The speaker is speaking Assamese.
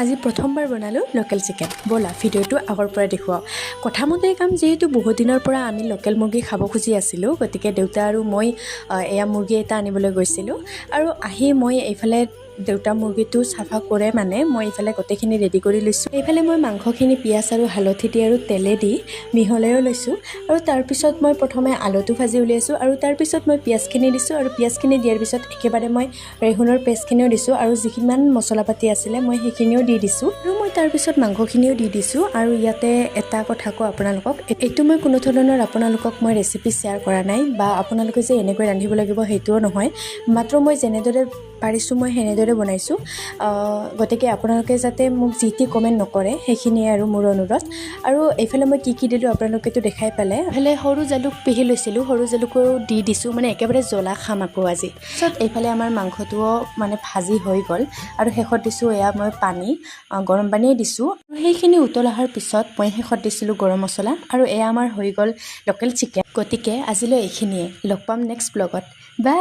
আজি প্ৰথমবাৰ বনালোঁ লোকেল চিকেন। ব'লা ভিডিঅ'টো আগৰ পৰা দেখুৱাওঁ। কথামতে কাম যিহেতু বহুত দিনৰ পৰা আমি লোকেল মুৰ্গী খাব খুজি আছিলোঁ, গতিকে দেউতা আৰু মই এয়া মুৰ্গী এটা আনিবলৈ গৈছিলোঁ আৰু আহি মই এইফালে দেউতা মুৰ্গীটো চাফা কৰে মই এইফালে গোটেইখিনি ৰেডি কৰি লৈছোঁ। এইফালে মই মাংসখিনি পিঁয়াজ আৰু হালধি দি আৰু তেলে দি মিহলাইও লৈছোঁ আৰু তাৰপিছত মই প্ৰথমে আলুটো ভাজি উলিয়াইছোঁ আৰু তাৰপিছত মই পিঁয়াজখিনি দিছোঁ আৰু পিঁয়াজখিনি দিয়াৰ পিছত একেবাৰে মই ৰেহুনৰ পেষ্টখিনিও দিছোঁ আৰু যিমান মছলা পাতি আছিলে মই সেইখিনিও দি দিছোঁ আৰু মই তাৰপিছত মাংসখিনিও দি দিছোঁ। আৰু ইয়াতে এটা কথা কওঁ আপোনালোকক, এইটো মই কোনো ধৰণৰ আপোনালোকক মই ৰেচিপি শ্বেয়াৰ কৰা নাই বা আপোনালোকে যে এনেকৈ ৰান্ধিব লাগিব সেইটোও নহয়, মাত্ৰ মই যেনেদৰে পাৰিছোঁ মই সেনেদৰে বনাইছোঁ। গতিকে আপোনালোকে যাতে মোক যি টি কমেণ্ট নকৰে সেইখিনিয়ে আৰু মোৰ অনুৰোধ। আৰু এইফালে মই কি দিলোঁ আপোনালোকেতো দেখাই পালে। এইফালে সৰু জালুক পিহি লৈছিলোঁ, সৰু জালুকো দি দিছোঁ, একেবাৰে জ্বলা খাম আকৌ আজি। তাৰপিছত এইফালে আমাৰ মাংসটোও ভাজি হৈ গ'ল আৰু শেষত দিছোঁ এয়া মই পানী, গৰম পানীয়ে দিছোঁ। সেইখিনি উতল অহাৰ পিছত মই শেষত দিছিলোঁ গৰম মছলা আৰু এয়া আমাৰ হৈ গ'ল লোকেল চিকেন। গতিকে আজিলৈ এইখিনিয়ে, লগ পাম নেক্সট ব্লগত। বাই।